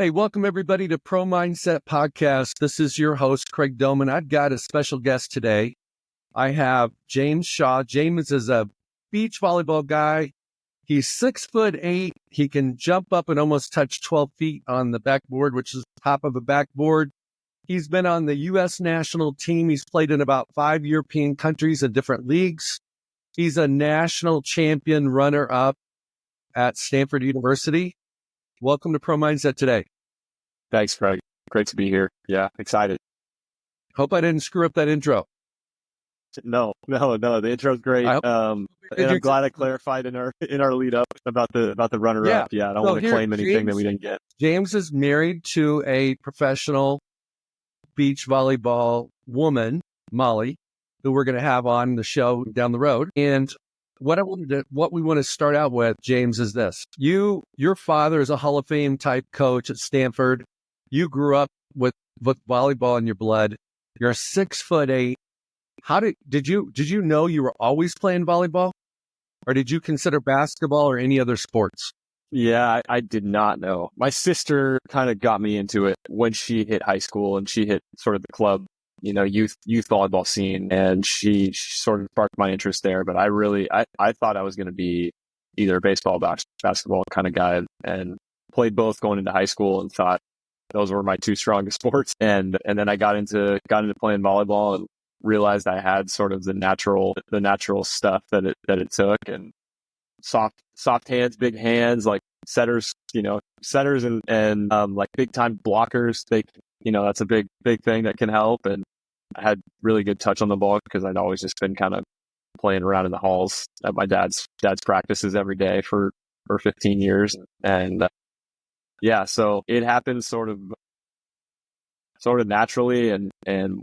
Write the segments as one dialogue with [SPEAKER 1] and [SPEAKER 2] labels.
[SPEAKER 1] Hey, welcome everybody to Pro Mindset Podcast. This is your host, Craig Domann. I've got a special guest today. I have James Shaw. James is a beach volleyball guy. He's 6'8". He can jump up and almost touch 12 feet on the backboard, which is the top of a backboard. He's been on the U.S. national team. He's played in about 5 European countries in different leagues. He's a national champion runner-up at Stanford University. Welcome to Pro Mindset today.
[SPEAKER 2] Thanks, Craig. Great to be here. Yeah, excited.
[SPEAKER 1] Hope I didn't screw up that intro.
[SPEAKER 2] No. The intro's great. And I'm glad I clarified in our lead up about the runner up. Yeah, I don't want to claim anything that we didn't get.
[SPEAKER 1] James is married to a professional beach volleyball woman, Molly, who we're going to have on the show down the road. And what we want to start out with, James, is this. Your father is a Hall of Fame type coach at Stanford. You grew up with volleyball in your blood. You're 6'8". Did you know you were always playing volleyball, or did you consider basketball or any other sports?
[SPEAKER 2] Yeah, I did not know. My sister kind of got me into it when she hit high school, and she hit sort of the club, youth volleyball scene, and she sort of sparked my interest there. But I thought I was going to be either a baseball, basketball kind of guy, and played both going into high school, and thought those were my two strongest sports. And then I got into playing volleyball and realized I had sort of the natural stuff that it took, and soft hands, big hands, like setters and like big time blockers. That's a big thing that can help. And I had really good touch on the ball because I'd always just been kind of playing around in the halls at my dad's practices every day for 15 years. And so it happened sort of naturally. And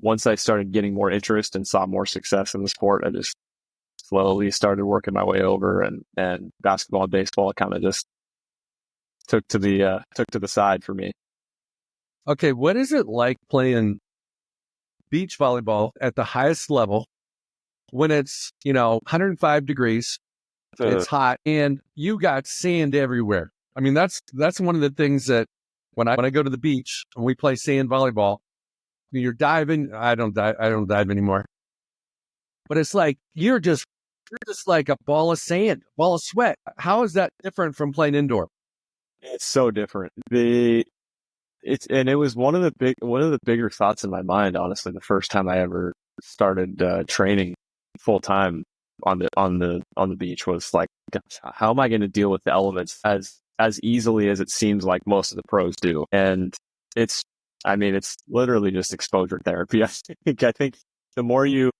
[SPEAKER 2] once I started getting more interest and saw more success in the sport, I just slowly started working my way over, and basketball and baseball kind of just took to the side for me.
[SPEAKER 1] Okay, what is it like playing beach volleyball at the highest level when it's 105 degrees, it's hot, and you got sand everywhere? I mean, that's one of the things that when I go to the beach and we play sand volleyball, you're diving. I don't dive anymore, but it's like you're just like a ball of sand, ball of sweat. How is that different from playing indoor?
[SPEAKER 2] It's so different. It was one of the bigger thoughts in my mind, honestly, the first time I ever started training full time on the beach was like, how am I going to deal with the elements as easily as it seems like most of the pros do? And it's literally just exposure therapy. I think the more you're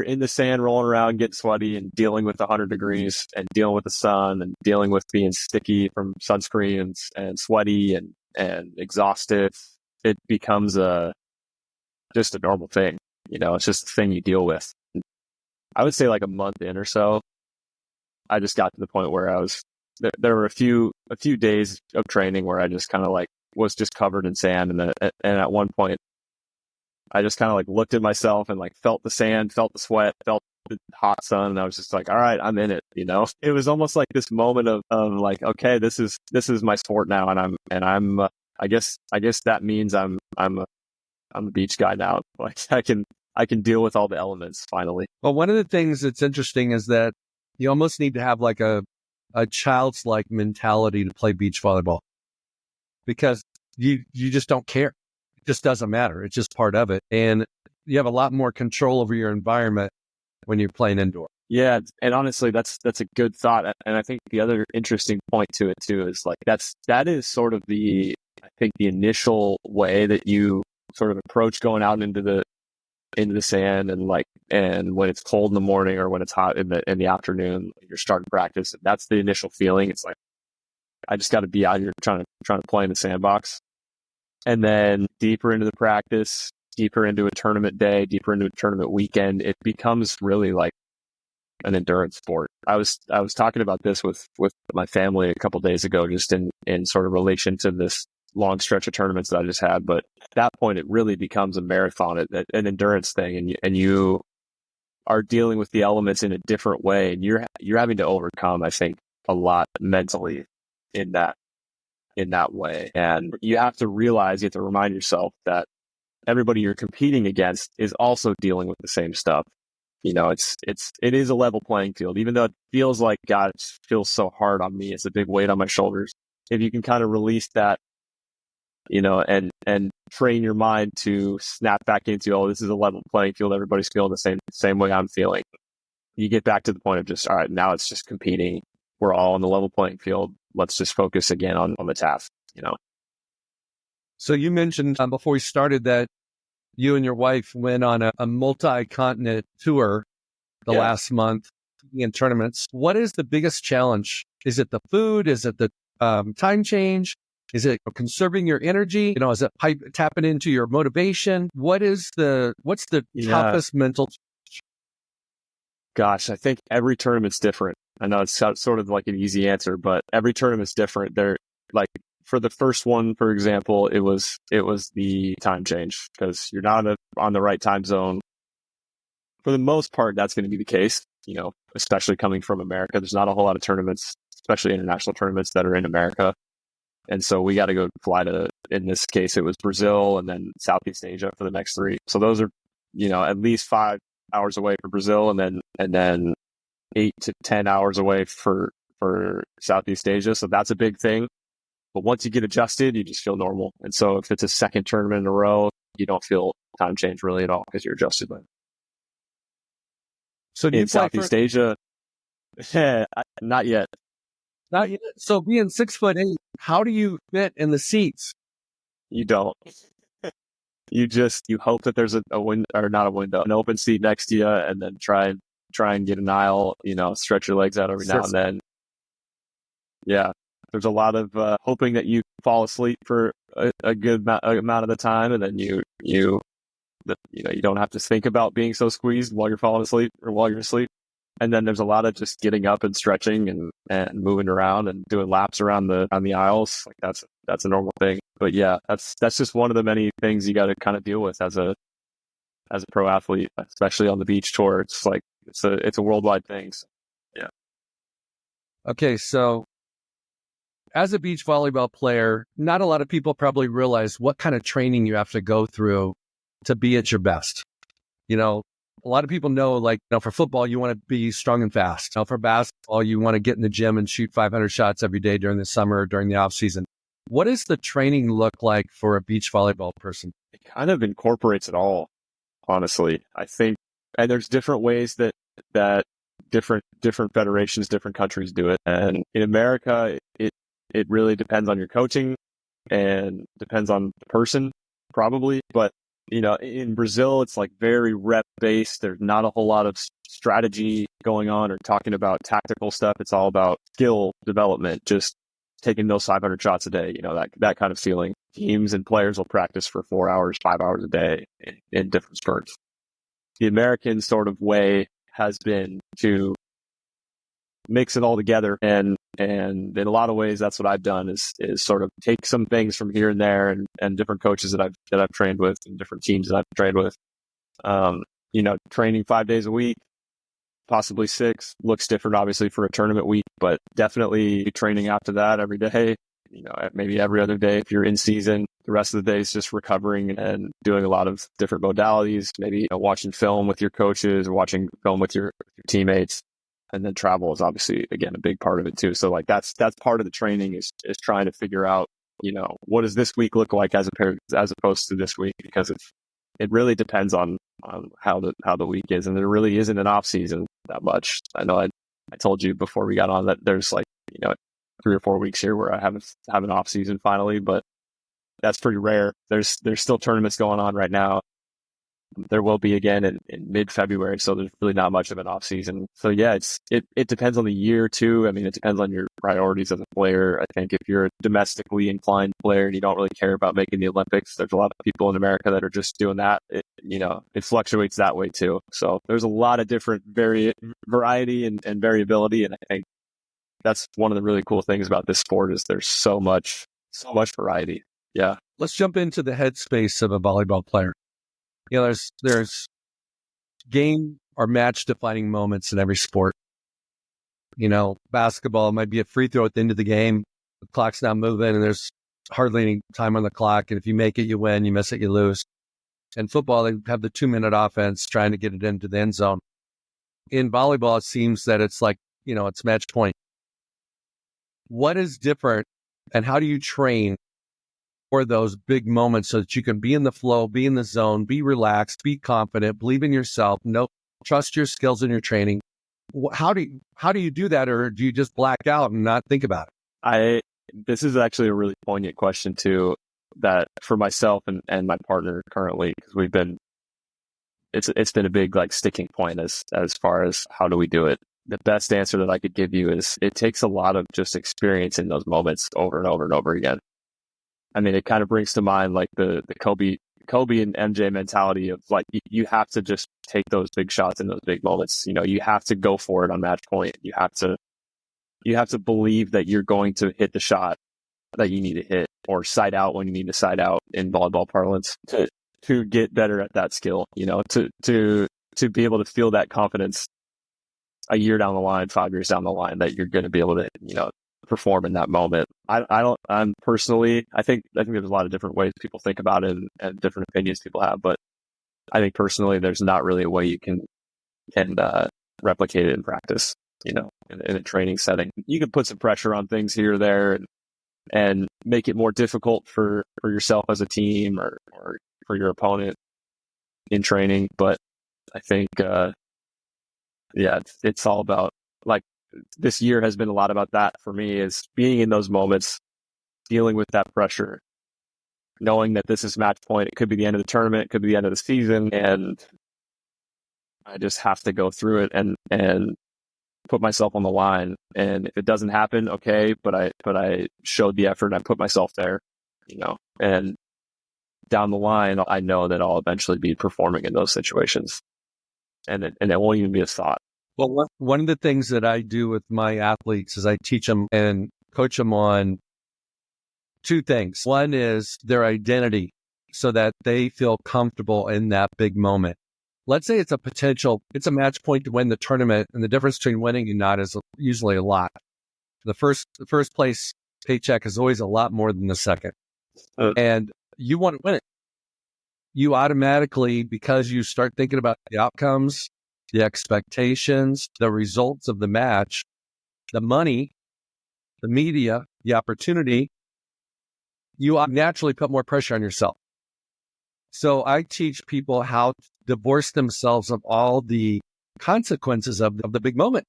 [SPEAKER 2] in the sand, rolling around, getting sweaty, and dealing with 100 degrees, and dealing with the sun, and dealing with being sticky from sunscreen and sweaty and exhausted, it becomes just a normal thing. It's just a thing you deal with. I would say like a month in or so, I just got to the point where I was there were a few days of training where I just kind of like was just covered in sand, and at one point I just kind of like looked at myself and like felt the sand, felt the sweat, felt the hot sun, and I was just like, all right, I'm in it. It was almost like this moment of like, okay, this is my sport now, and I'm I guess that means I'm a beach guy now. Like I can deal with all the elements finally.
[SPEAKER 1] Well, one of the things that's interesting is that you almost need to have like a child's like mentality to play beach volleyball, because you just don't care. It just doesn't matter. It's just part of it. And you have a lot more control over your environment when you're playing indoor.
[SPEAKER 2] Yeah. And honestly, that's a good thought. And I think the other interesting point to it too is like, that is sort of the initial way that you sort of approach going out into the sand, and when it's cold in the morning or when it's hot in the afternoon, you're starting practice. That's the initial feeling. It's like, I just got to be out here trying to play in the sandbox. And then deeper into the practice, deeper into a tournament day, deeper into a tournament weekend, it becomes really like an endurance sport. I was talking about this with my family a couple of days ago, just in sort of relation to this long stretch of tournaments that I just had. But at that point, it really becomes a marathon, an endurance thing, and you are dealing with the elements in a different way, and you're having to overcome, I think, a lot mentally in that. in that way. And you have to remind yourself that everybody you're competing against is also dealing with the same stuff. It is a level playing field, even though it feels like, God, it feels so hard on me. It's a big weight on my shoulders. If you can kind of release that, and train your mind to snap back into, oh, this is a level playing field. Everybody's feeling the same way I'm feeling. You get back to the point of just, all right, now it's just competing. We're all on the level playing field. Let's just focus again on the task,
[SPEAKER 1] So you mentioned before we started that you and your wife went on a multi-continent tour the last month in tournaments. What is the biggest challenge? Is it the food? Is it the time change? Is it conserving your energy? Is it tapping into your motivation? What's the toughest mental?
[SPEAKER 2] Gosh, I think every tournament's different. I know it's sort of like an easy answer, but every tournament's different. They're like, for the first one, for example, it was the time change, because you're not on the right time zone. For the most part, that's going to be the case, especially coming from America. There's not a whole lot of tournaments, especially international tournaments, that are in America. And so we got to fly to, in this case, it was Brazil and then Southeast Asia for the next 3. So those are, at least 5 hours away for Brazil, and then 8 to 10 hours away for Southeast Asia. So that's a big thing. But once you get adjusted, you just feel normal. And so if it's a second tournament in a row, you don't feel time change really at all, because you're adjusted.
[SPEAKER 1] So
[SPEAKER 2] in Southeast Asia, not yet.
[SPEAKER 1] Not yet. So being 6'8", how do you fit in the seats?
[SPEAKER 2] You don't. You hope that there's a window, or not a window, an open seat next to you, and then try and get an aisle, stretch your legs out every now and then. Yeah. There's a lot of hoping that you fall asleep for a good amount of the time, and then you don't have to think about being so squeezed while you're falling asleep or while you're asleep. And then there's a lot of just getting up and stretching and moving around and doing laps around the aisles. Like that's a normal thing. But yeah, that's just one of the many things you got to kind of deal with as a pro athlete, especially on the beach tour. It's like it's a worldwide thing. So, yeah.
[SPEAKER 1] Okay, so as a beach volleyball player, not a lot of people probably realize what kind of training you have to go through to be at your best. A lot of people know, for football, you want to be strong and fast. For basketball, you want to get in the gym and shoot 500 shots every day during the summer or during the off season. What does the training look like for a beach volleyball person?
[SPEAKER 2] It kind of incorporates it all, honestly. I think, and there's different ways that different federations, different countries do it. And in America, it really depends on your coaching and depends on the person, probably. But in Brazil, it's like very rep based. There's not a whole lot of strategy going on or talking about tactical stuff. It's all about skill development, just taking those 500 shots a day, that kind of feeling. Teams and players will practice for 4 hours, 5 hours a day in different spurts. The American sort of way has been to mix it all together. And in a lot of ways, that's what I've done is sort of take some things from here and there and different coaches that I've trained with and different teams that I've trained with. Training 5 days a week, possibly 6, looks different obviously for a tournament week, but definitely training after that every day, maybe every other day if you're in season. The rest of the day is just recovering and doing a lot of different modalities, maybe watching film with your coaches or watching film with your teammates. And then travel is obviously, again, a big part of it too. So that's part of the training is trying to figure out, what does this week look like as opposed to this week, because it really depends on how the week is. And there really isn't an off season that much. I know I told you before we got on that there's 3 or 4 weeks here where I have an off season finally, but that's pretty rare. There's still tournaments going on right now. There will be again in mid-February, so there's really not much of an off season. So yeah, it depends on the year too. I mean, it depends on your priorities as a player. I think if you're a domestically inclined player and you don't really care about making the Olympics, there's a lot of people in America that are just doing that. It fluctuates that way too. So there's a lot of different variety and variability, and I think that's one of the really cool things about this sport is there's so much variety. Yeah.
[SPEAKER 1] Let's jump into the headspace of a volleyball player. There's game or match defining moments in every sport. Basketball might be a free throw at the end of the game. The clock's not moving and there's hardly any time on the clock. And if you make it, you win. You miss it, you lose. In football, they have the 2-minute offense trying to get it into the end zone. In volleyball, it seems that it's like, it's match point. What is different and how do you train for those big moments so that you can be in the flow, be in the zone, be relaxed, be confident, believe in yourself, trust your skills and your training? How do you do that, or do you just black out and not think about it?
[SPEAKER 2] This is actually a really poignant question too, that for myself and my partner currently, because it's been a big sticking point as far as how do we do it. The best answer that I could give you is it takes a lot of just experience in those moments over and over and over again. I mean, it kind of brings to mind the Kobe and MJ mentality of you have to just take those big shots in those big moments. You have to go for it on match point. You have to believe that you're going to hit the shot that you need to hit, or side out when you need to side out in volleyball parlance to get better at that skill, to be able to feel that confidence a year down the line, 5 years down the line, that you're going to be able to, perform in that moment. I'm personally, I think there's a lot of different ways people think about it and different opinions people have, but I think personally, there's not really a way you can replicate it in practice, in a training setting. You can put some pressure on things here or there and make it more difficult for yourself as a team or for your opponent in training. But I think, it's all about, this year has been a lot about that for me, is being in those moments, dealing with that pressure, knowing that this is match point. It could be the end of the tournament, it could be the end of the season, and I just have to go through it and put myself on the line. And if it doesn't happen, okay, but I showed the effort and I put myself there, and down the line, I know that I'll eventually be performing in those situations, and it won't even be a thought.
[SPEAKER 1] Well, one of the things that I do with my athletes is I teach them and coach them on two things. One is their identity, so that they feel comfortable in that big moment. Let's say it's a match point to win the tournament, and the difference between winning and not is usually a lot. The first place paycheck is always a lot more than the second. And you want to win it. You automatically, because you start thinking about the outcomes, the expectations, the results of the match, the money, the media, the opportunity, you naturally put more pressure on yourself. So I teach people how to divorce themselves of all the consequences of the big moment.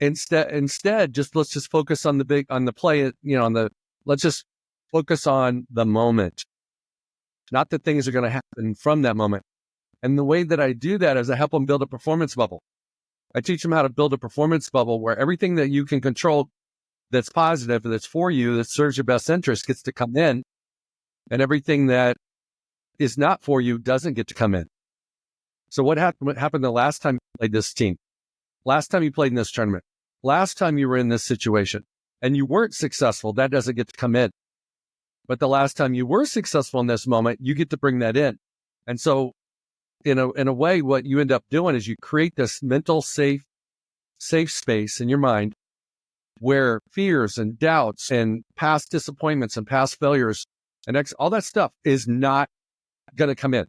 [SPEAKER 1] Instead, let's just focus on the play, let's just focus on the moment, not the things that are going to happen from that moment. And the way that I do that is I help them build a performance bubble. I teach them how to build a performance bubble where everything that you can control that's positive, that's for you, that serves your best interest gets to come in, and everything that is not for you doesn't get to come in. So what happened the last time you played this team? Last time you played in this tournament? Last time you were in this situation and you weren't successful, that doesn't get to come in. But the last time you were successful in this moment, you get to bring that in. And so in a way, what you end up doing is you create this mental safe space in your mind where fears and doubts and past disappointments and past failures and all that stuff is not going to come in.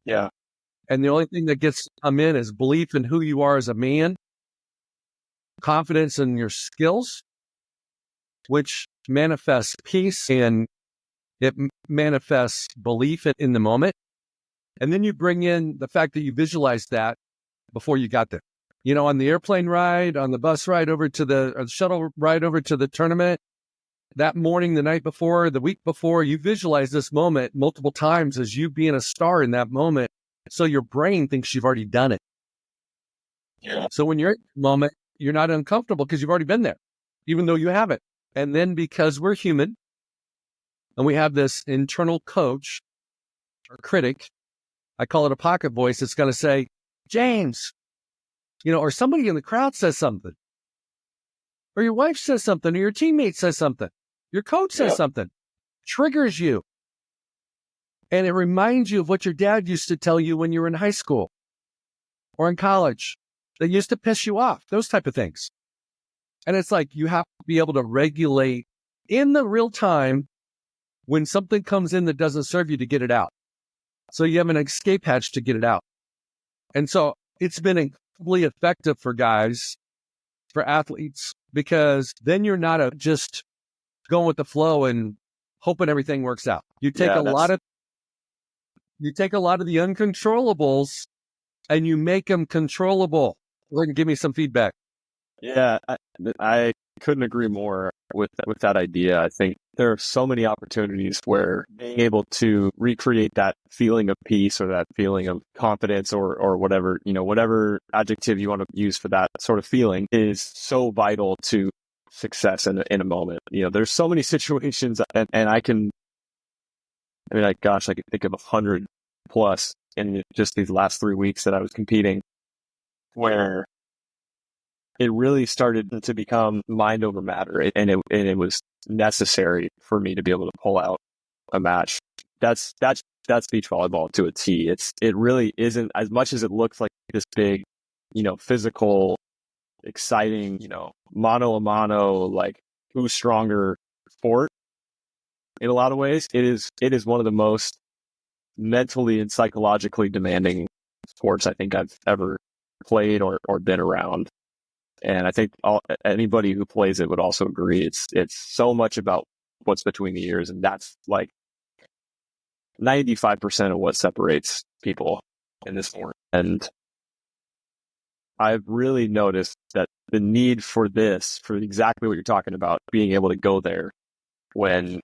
[SPEAKER 2] Yeah.
[SPEAKER 1] And the only thing that gets to come in is belief in who you are as a man, confidence in your skills, which manifests peace, and it manifests belief in the moment. And then you bring in the fact that you visualized that before you got there. On the airplane ride, on the bus ride over to the shuttle ride over to the tournament, that morning, the night before, the week before, you visualize this moment multiple times as you being a star in that moment. So your brain thinks you've already done it. Yeah. So when you're at the moment, you're not uncomfortable because you've already been there, even though you haven't. And then because we're human and we have this internal coach or critic, I call it a pocket voice, it's going to say, James, or somebody in the crowd says something, or your wife says something, or your teammate says something, your coach says something, triggers you. And it reminds you of what your dad used to tell you when you were in high school or in college that used to piss you off, those type of things. And it's like you have to be able to regulate in the real time when something comes in that doesn't serve you to get it out. So you have an escape hatch to get it out. And so it's been incredibly effective for guys, for athletes, because then you're not just going with the flow and hoping everything works out. You take a lot of the uncontrollables and you make them controllable. Give me some feedback.
[SPEAKER 2] Yeah, I couldn't agree more with that idea. I think there are so many opportunities where being able to recreate that feeling of peace or that feeling of confidence or whatever, whatever adjective you want to use for that sort of feeling is so vital to success in a moment. There's so many situations and I can think of 100 plus in just these last 3 weeks that I was competing where it really started to become mind over matter, and it was necessary for me to be able to pull out a match. That's beach volleyball to a T. It really isn't, as much as it looks like this big, physical, exciting, mano a mano, like who's stronger sport. In a lot of ways, it is one of the most mentally and psychologically demanding sports I think I've ever played or been around. And I think anybody who plays it would also agree. It's so much about what's between the ears, and that's like 95% of what separates people in this sport. And I've really noticed that the need for exactly what you're talking about, being able to go there when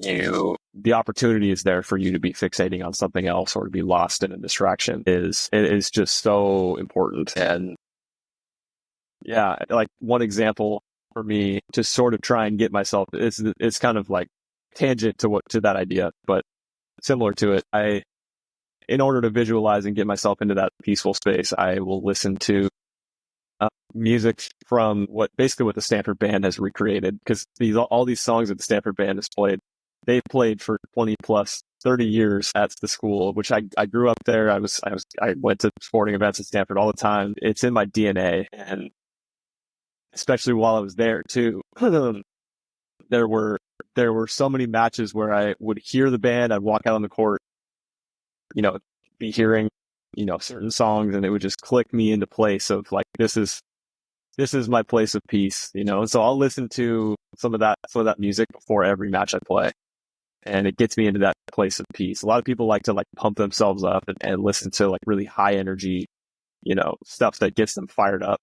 [SPEAKER 2] the opportunity is there for you to be fixating on something else or to be lost in a distraction is just so important. And yeah, like one example for me to sort of try and get myself, it's kind of like tangent to that idea, but similar to it. In order to visualize and get myself into that peaceful space, I will listen to music from what the Stanford Band has recreated, because all these songs that the Stanford Band has played, they played for 20 plus 30 years at the school, which I grew up there. I went to sporting events at Stanford all the time. It's in my DNA. And especially while I was there too, there were so many matches where I would hear the band, I'd walk out on the court, be hearing, certain songs, and it would just click me into place of like, this is my place of peace, and so I'll listen to some of that music before every match I play. And it gets me into that place of peace. A lot of people like to pump themselves up and listen to really high energy, stuff that gets them fired up.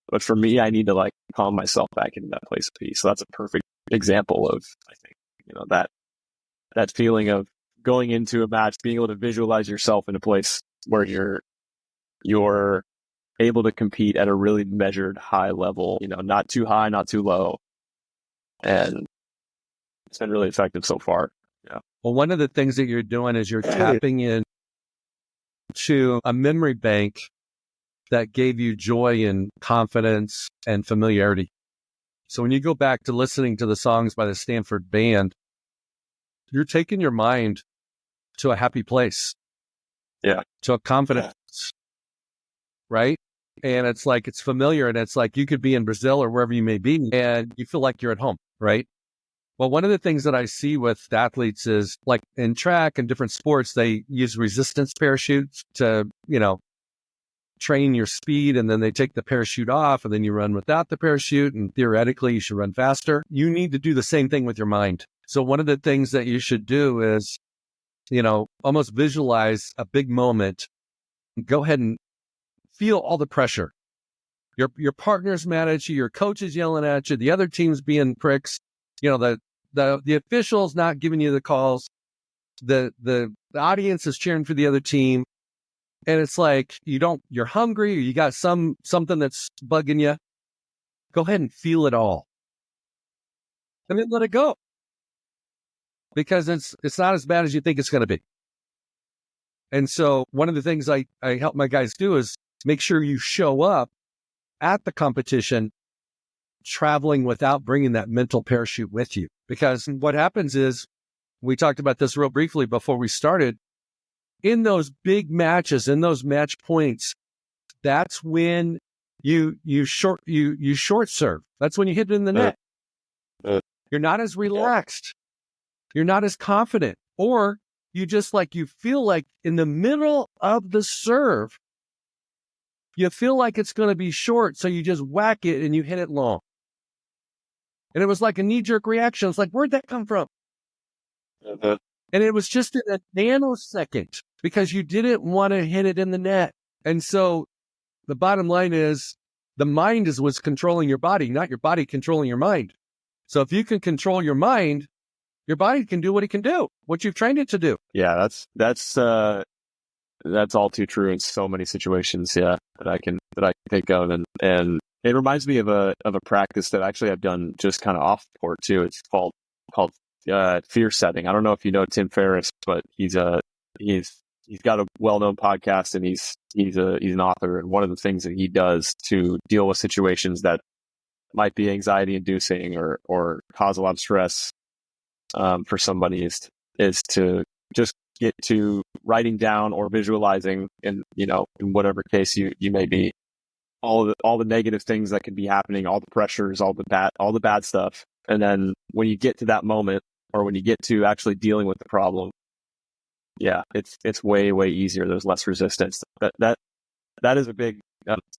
[SPEAKER 2] But for me, I need to calm myself back into that place of peace. So that's a perfect example of, I think, that feeling of going into a match, being able to visualize yourself in a place where you're able to compete at a really measured high level, not too high, not too low. And it's been really effective so far. Yeah.
[SPEAKER 1] Well, one of the things that you're doing is you're tapping in to a memory bank that gave you joy and confidence and familiarity. So when you go back to listening to the songs by the Stanford Band, you're taking your mind to a happy place.
[SPEAKER 2] Yeah.
[SPEAKER 1] To a confidence. Right? And it's like, it's familiar, and it's like you could be in Brazil or wherever you may be, and you feel like you're at home, right? Well, one of the things that I see with athletes is like in track and different sports, they use resistance parachutes to, train your speed, and then they take the parachute off, and then you run without the parachute, and theoretically you should run faster. You need to do the same thing with your mind. So one of the things that you should do is, almost visualize a big moment. Go ahead and feel all the pressure. Your partner's mad at you, your coach is yelling at you, the other team's being pricks, the official's not giving you the calls, the audience is cheering for the other team. And it's like, you're hungry, or you got something that's bugging you. Go ahead and feel it all. And then let it go. Because it's not as bad as you think it's going to be. And so one of the things I help my guys do is make sure you show up at the competition traveling without bringing that mental parachute with you. Because what happens is, we talked about this real briefly before we started, in those big matches, in those match points, that's when you short serve. That's when you hit it in the net. You're not as relaxed. You're not as confident. Or you just you feel like in the middle of the serve, you feel like it's going to be short. So you just whack it and you hit it long. And it was like a knee-jerk reaction. It's like, where'd that come from? And it was just in a nanosecond because you didn't want to hit it in the net. And so the bottom line is the mind is what's controlling your body, not your body controlling your mind. So if you can control your mind, your body can do what it can do, what you've trained it to do.
[SPEAKER 2] Yeah, that's all too true in so many situations. Yeah, that I can think of, and it reminds me of a practice that actually I've done just kind of off the court too. It's called fear setting. I don't know if you know Tim Ferriss, but he's got a well-known podcast, and he's an author. And one of the things that he does to deal with situations that might be anxiety-inducing or cause a lot of stress for somebody is to just get to writing down or visualizing, in whatever case you may be, all the negative things that could be happening, all the pressures, all the bad stuff, and then when you get to that moment, or when you get to actually dealing with the problem, yeah, it's way easier. There's less resistance. That is a big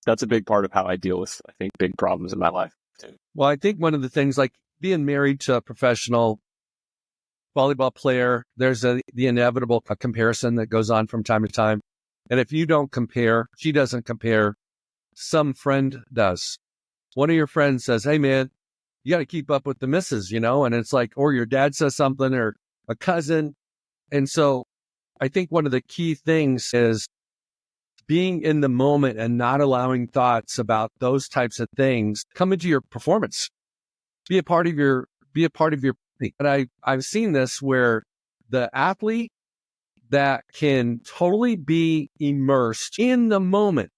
[SPEAKER 2] that's a big part of how I deal with, I think, big problems in my life too.
[SPEAKER 1] Well, I think one of the things, like being married to a professional volleyball player, there's the inevitable comparison that goes on from time to time. And if you don't compare, she doesn't compare, some friend does. One of your friends says, hey man, you got to keep up with the misses, and it's like, or your dad says something, or a cousin. And so I think one of the key things is being in the moment and not allowing thoughts about those types of things come into your performance. Be a part of your and I've seen this where the athlete that can totally be immersed in the moment.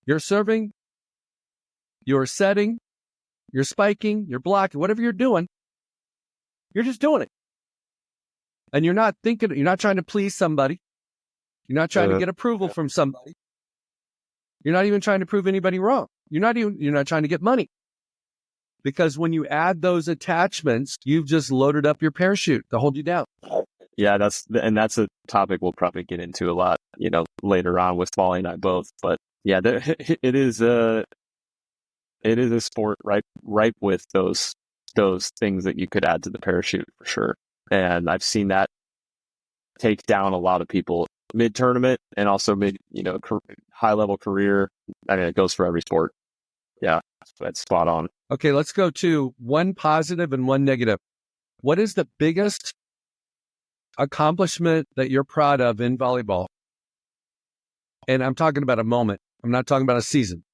[SPEAKER 1] You're serving, you're setting, you're spiking, you're blocking, whatever you're doing, you're just doing it. And you're not trying to please somebody. You're not trying to get approval from somebody. You're not even trying to prove anybody wrong. You're not trying to get money. Because when you add those attachments, you've just loaded up your parachute to hold you down.
[SPEAKER 2] Yeah, that's a topic we'll probably get into a lot, later on with Molly and I both. But yeah, it is a sport ripe with those things that you could add to the parachute for sure. And I've seen that take down a lot of people mid-tournament and also high-level career. I mean, it goes for every sport. Yeah, that's spot on.
[SPEAKER 1] Okay, let's go to one positive and one negative. What is the biggest accomplishment that you're proud of in volleyball? And I'm talking about a moment. I'm not talking about a season.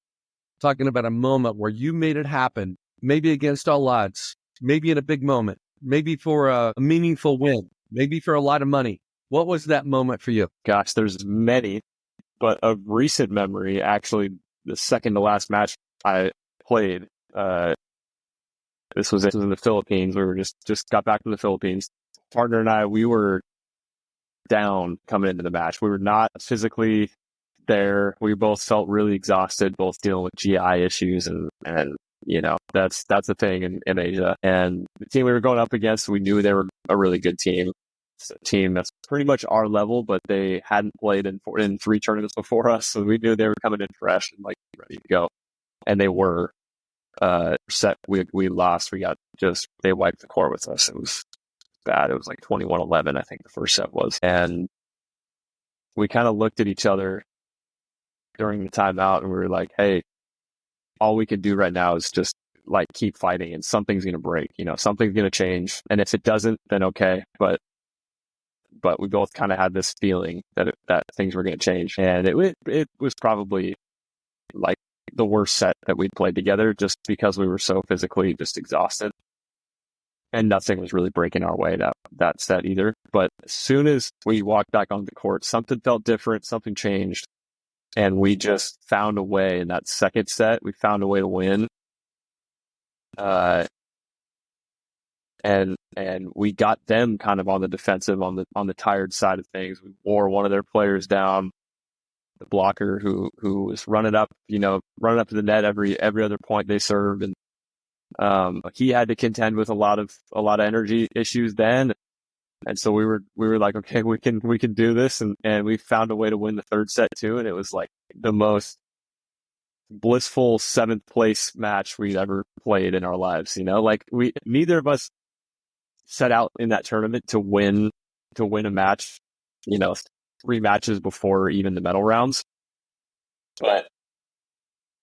[SPEAKER 1] I'm talking about a moment where you made it happen, maybe against all odds, maybe in a big moment, maybe for a meaningful win, maybe for a lot of money. What was that moment for you?
[SPEAKER 2] Gosh, there's many, but of recent memory, actually, the second to last match I played, this was in the Philippines. We were just got back from the Philippines. Partner and I, we were down coming into the match. We were not physically there. We both felt really exhausted, both dealing with GI issues, and that's the thing in Asia. And the team we were going up against, we knew they were a really good team. It's a team that's pretty much our level, but they hadn't played in 3 tournaments before us, so we knew they were coming in fresh and ready to go. And they were set. We lost. They wiped the court with us. It was bad. It was 21-11, I think the first set was. And we kind of looked at each other during the timeout, and we were like, hey, all we can do right now is just keep fighting, and something's going to break, something's going to change. And if it doesn't, then okay. But we both kind of had this feeling that things were going to change. And it was probably the worst set that we'd played together, just because we were so physically just exhausted, and nothing was really breaking our way that set either. But as soon as we walked back on the court, something felt different, something changed, and we just found a way. In that second set, we found a way to win. And we got them kind of on the defensive, on the tired side of things. We wore one of their players down. the blocker who was running up to the net every other point they served, and he had to contend with a lot of energy issues then. And so we were like, okay, we can do this, and we found a way to win the third set too, and it was like the most blissful 7th place match we'd ever played in our lives. Like neither of us set out in that tournament to win a match, 3 matches before even the medal rounds, but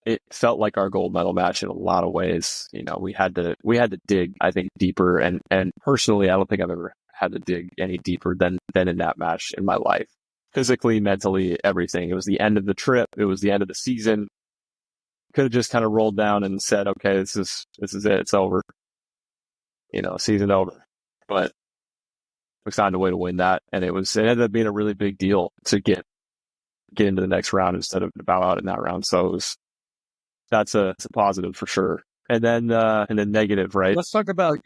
[SPEAKER 2] it felt like our gold medal match in a lot of ways. We had to dig, I think, deeper, and personally, I don't think I've ever had to dig any deeper than in that match in my life. Physically, mentally, everything. It was the end of the trip. It was the end of the season. Could have just kind of rolled down and said, okay, this is it. It's over. Season over. But we found a way to win that, and it ended up being a really big deal to get into the next round instead of to bow out in that round. So that's a positive for sure. And then negative, right?
[SPEAKER 1] Let's talk about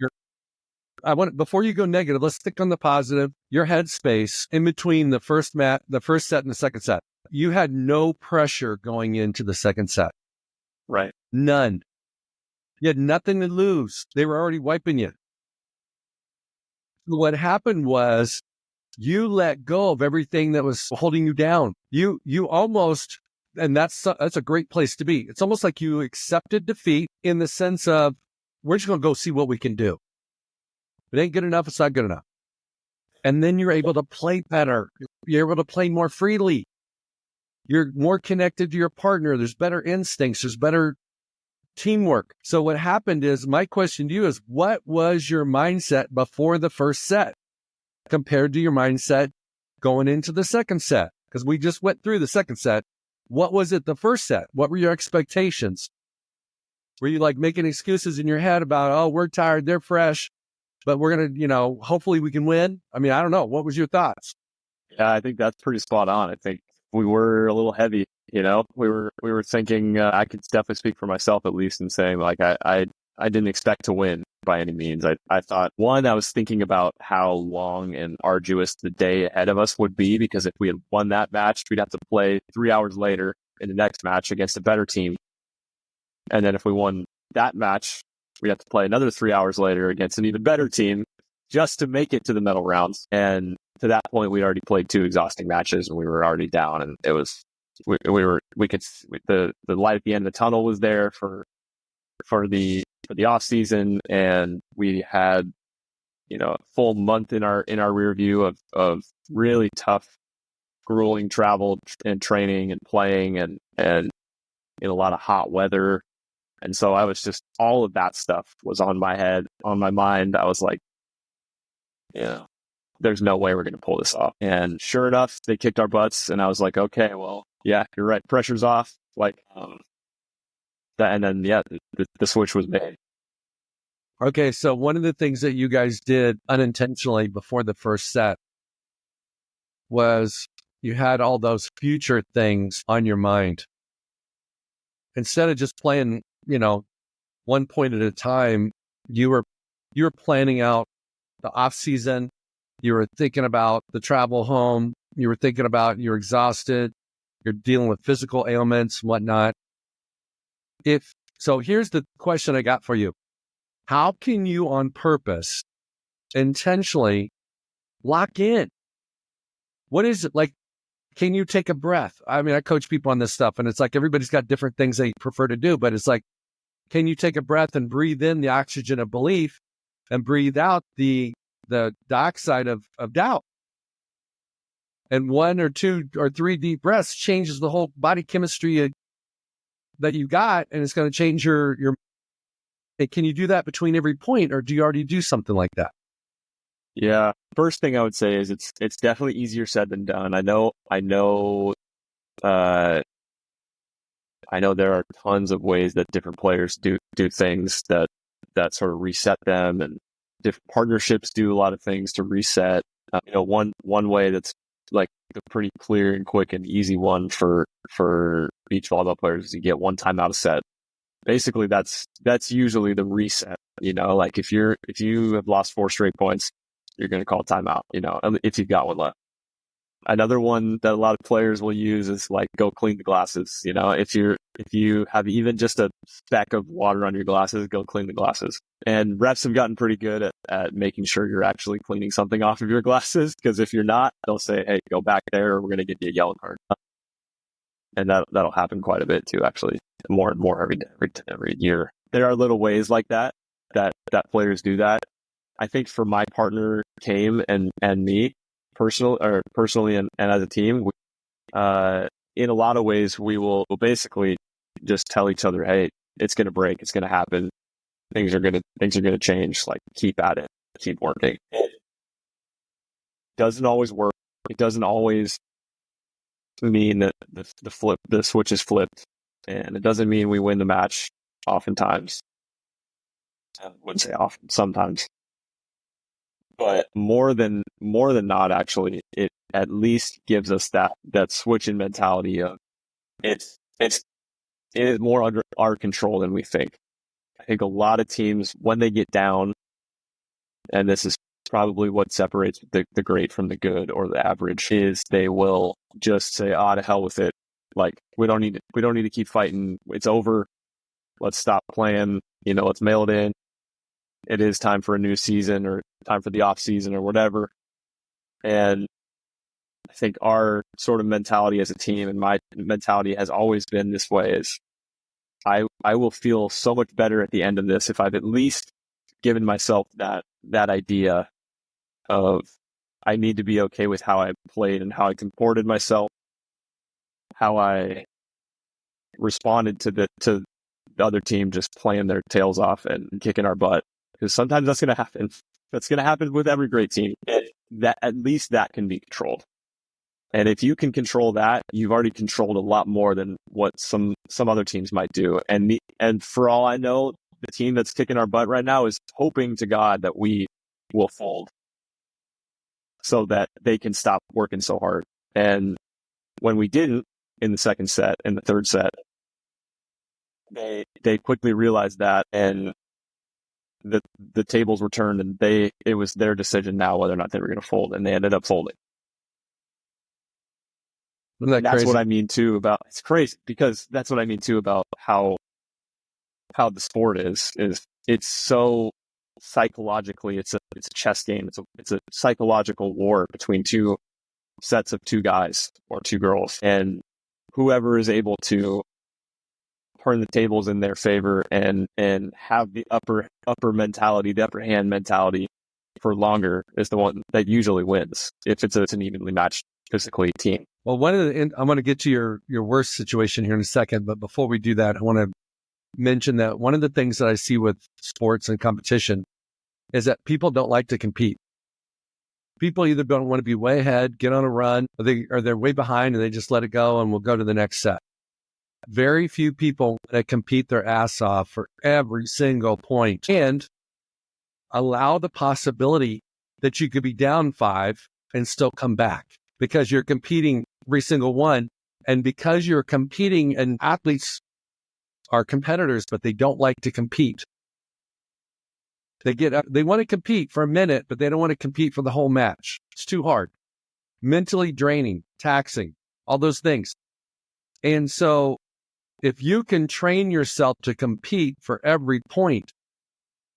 [SPEAKER 1] before you go negative, let's stick on the positive. Your headspace in between the first set and the second set. You had no pressure going into the second set.
[SPEAKER 2] Right.
[SPEAKER 1] None. You had nothing to lose. They were already wiping you. What happened was you let go of everything that was holding you down. You almost, and that's a great place to be. It's almost like you accepted defeat in the sense of, we're just going to go see what we can do. If it ain't good enough, it's not good enough. And then you're able to play better. You're able to play more freely. You're more connected to your partner. There's better instincts. There's better teamwork. So what happened is, my question to you is, what was your mindset before the first set compared to your mindset going into the second set? Because we just went through the second set. What was it the first set? What were your expectations? Were you like making excuses in your head about, oh, we're tired, they're fresh, but we're going to, hopefully we can win? I mean, I don't know. What was your thoughts?
[SPEAKER 2] Yeah, I think that's pretty spot on. I think we were a little heavy, we were thinking, I could definitely speak for myself at least, in saying like, I didn't expect to win by any means. I thought, I was thinking about how long and arduous the day ahead of us would be, because if we had won that match, we'd have to play 3 hours later in the next match against a better team. And then if we won that match, we'd have to play another 3 hours later against an even better team just to make it to the medal rounds. And to that point, we'd already played 2 exhausting matches and we were already down. And it was, the light at the end of the tunnel was there for the off season. And we had, a full month in our rear view of really tough, grueling travel and training and playing and in a lot of hot weather. And so I was just, all of that stuff was on my head, on my mind. I was like, there's no way we're going to pull this off. And sure enough, they kicked our butts. And I was like, okay, well, yeah, you're right. Pressure's off. Like, that, and then, the switch was made.
[SPEAKER 1] Okay. So one of the things that you guys did unintentionally before the first set was you had all those future things on your mind. Instead of just playing, 1 point at a time, you were planning out the off season. You were thinking about the travel home. You were thinking about, you're exhausted. You're dealing with physical ailments and whatnot. So here's the question I got for you. How can you on purpose, intentionally lock in? What is it like? Can you take a breath? I mean, I coach people on this stuff, and it's like everybody's got different things they prefer to do, but it's like, can you take a breath and breathe in the oxygen of belief and breathe out the dioxide of doubt? And 1 or 2 or 3 deep breaths changes the whole body chemistry that you got, and it's going to change your. Can you do that between every point, or do you already do something like that?
[SPEAKER 2] Yeah. First thing I would say is it's definitely easier said than done. I know there are tons of ways that different players do things that sort of reset them, and different partnerships do a lot of things to reset. One way that's like a pretty clear and quick and easy one for beach volleyball players is you get 1 time out of set. Basically, that's usually the reset. Like if you have lost 4 straight points, you're going to call timeout, if you've got one left. Another one that a lot of players will use is like, go clean the glasses. You know, if you have even just a speck of water on your glasses, go clean the glasses. And refs have gotten pretty good at making sure you're actually cleaning something off of your glasses, because if you're not, they'll say, hey, go back there or we're going to give you a yellow card. And that'll happen quite a bit too, actually, more and more every year. There are little ways like that players do that. I think for my partner, Came, and me, personally and as a team, in a lot of ways, we will basically just tell each other, hey, it's going to break. It's going to happen. Things are going to change. Like, keep at it, keep working. It doesn't always work. It doesn't always mean that the switch is flipped, and it doesn't mean we win the match oftentimes. I wouldn't say often, sometimes. But more than not, actually, it at least gives us that switching mentality of it is more under our control than we think. I think a lot of teams, when they get down, and this is probably what separates the great from the good or the average, is they will just say, to hell with it. Like, we don't need to keep fighting. It's over. Let's stop playing. Let's mail it in. It is time for a new season, or time for the off season, or whatever. And I think our sort of mentality as a team, and my mentality has always been this way, is I will feel so much better at the end of this if I've at least given myself that idea of, I need to be okay with how I played and how I comported myself, how I responded to the other team just playing their tails off and kicking our butt. Because sometimes that's going to happen. That's going to happen with every great team. That at least that can be controlled. And if you can control that, you've already controlled a lot more than what some other teams might do. And for all I know, the team that's kicking our butt right now is hoping to God that we will fold, so that they can stop working so hard. And when we didn't in the second set, in the third set, they quickly realized that, and the tables were turned, and it was their decision now whether or not they were going to fold, and they ended up folding. That's what I mean too about, it's crazy, because that's what I mean too about how the sport is it's so psychologically, it's a chess game. It's a psychological war between two sets of two guys or two girls, and whoever is able to turn the tables in their favor and have the upper mentality, the upper hand mentality for longer, is the one that usually wins if it's an evenly matched physically team.
[SPEAKER 1] Well, I'm going to get to your worst situation here in a second, but before we do that, I want to mention that one of the things that I see with sports and competition is that people don't like to compete. People either don't want to be way ahead, get on a run, or they're way behind and they just let it go and we'll go to the next set. Very few people want to compete their ass off for every single point and allow the possibility that you could be down 5 and still come back, because you're competing every single one. And because you're competing, and athletes are competitors, but they don't like to compete. They want to compete for a minute, but they don't want to compete for the whole match. It's too hard. Mentally draining, taxing, all those things. And so if you can train yourself to compete for every point,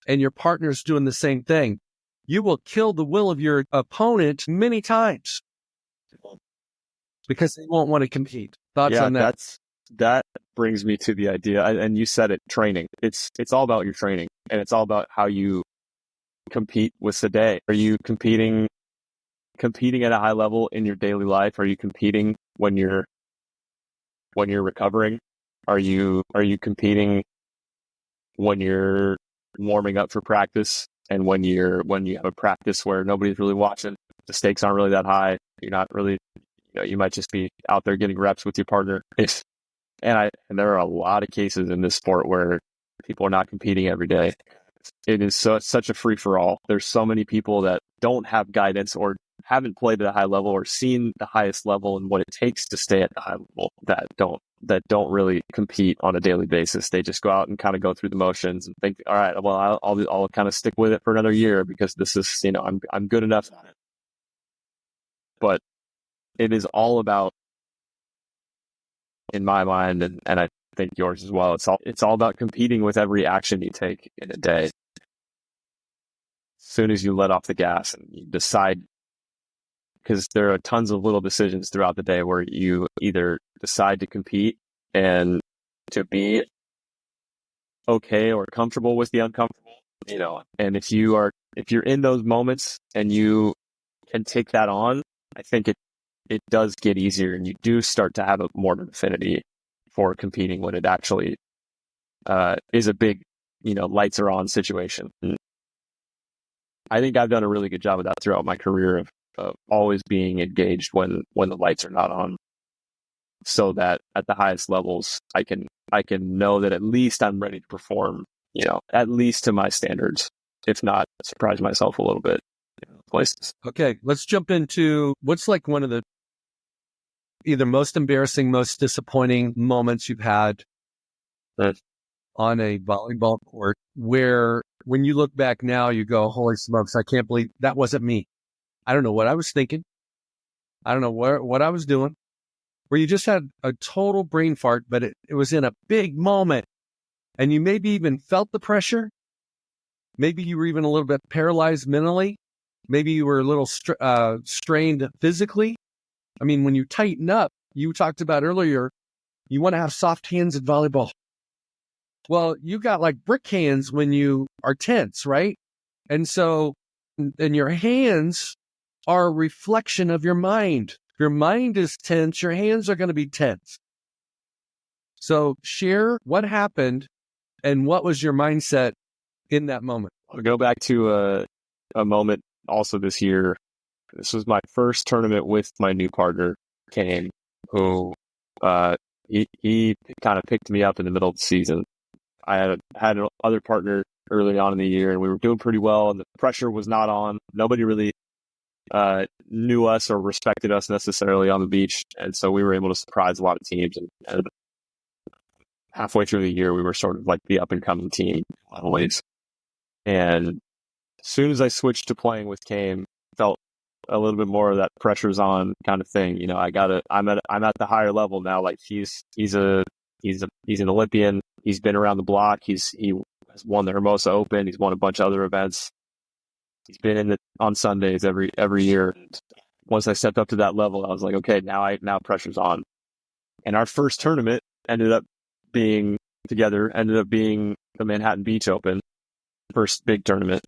[SPEAKER 1] and your partner's doing the same thing, you will kill the will of your opponent many times, because they won't want to compete. Thoughts on that?
[SPEAKER 2] That brings me to the idea, and you said it, training. It's all about your training, and it's all about how you compete with the day. Are you competing at a high level in your daily life? Are you competing when you're recovering? Are you competing when you're warming up for practice, and when you have a practice where nobody's really watching, the stakes aren't really that high, you're not really, you might just be out there getting reps with your partner. And there are a lot of cases in this sport where people are not competing every day. It is such a free for all. There's so many people that don't have guidance, or haven't played at a high level, or seen the highest level and what it takes to stay at the high level, that don't really compete on a daily basis. They just go out and kind of go through the motions and think, all right, well, I'll kind of stick with it for another year because this is, I'm good enough at it. But it is all about, in my mind, and I think yours as well, it's all about competing with every action you take in a day. As soon as you let off the gas and you decide, because there are tons of little decisions throughout the day where you either decide to compete and to be okay or comfortable with the uncomfortable, and if you're in those moments and you can take that on, I think it does get easier, and you do start to have a more of an affinity for competing when it actually is a big, lights are on situation. And I think I've done a really good job of that throughout my career of always being engaged when the lights are not on, so that at the highest levels, I can know that at least I'm ready to perform, at least to my standards, if not surprise myself a little bit places.
[SPEAKER 1] Okay, let's jump into what's like one of the either most embarrassing, most disappointing moments you've had on a volleyball court, where when you look back now, you go, holy smokes, I can't believe that wasn't me. I don't know what I was thinking. I don't know what I was doing. Where you just had a total brain fart, but it was in a big moment. And you maybe even felt the pressure. Maybe you were even a little bit paralyzed mentally. Maybe you were a little strained physically. I mean, when you tighten up, you talked about earlier, you want to have soft hands in volleyball. Well, you got like brick hands when you are tense, right? And so, and your hands are a reflection of your mind. If your mind is tense, your hands are going to be tense. So share what happened and what was your mindset in that moment.
[SPEAKER 2] I'll go back to a moment also this year. This was my first tournament with my new partner, Kane, who he kind of picked me up in the middle of the season. I had another partner early on in the year, and we were doing pretty well, and the pressure was not on. Nobody really knew us or respected us necessarily on the beach, and so we were able to surprise a lot of teams. And halfway through the year, we were sort of like the up-and-coming team in a lot of ways. And as soon as I switched to playing with Kane, felt a little bit more of that pressure's on kind of thing. I'm at the higher level now. Like he's an Olympian. He's been around the block. He has won the Hermosa Open. He's won a bunch of other events. He's been on Sundays every year. Once I stepped up to that level, I was like, okay, now pressure's on. And our first tournament ended up being the Manhattan Beach Open, first big tournament.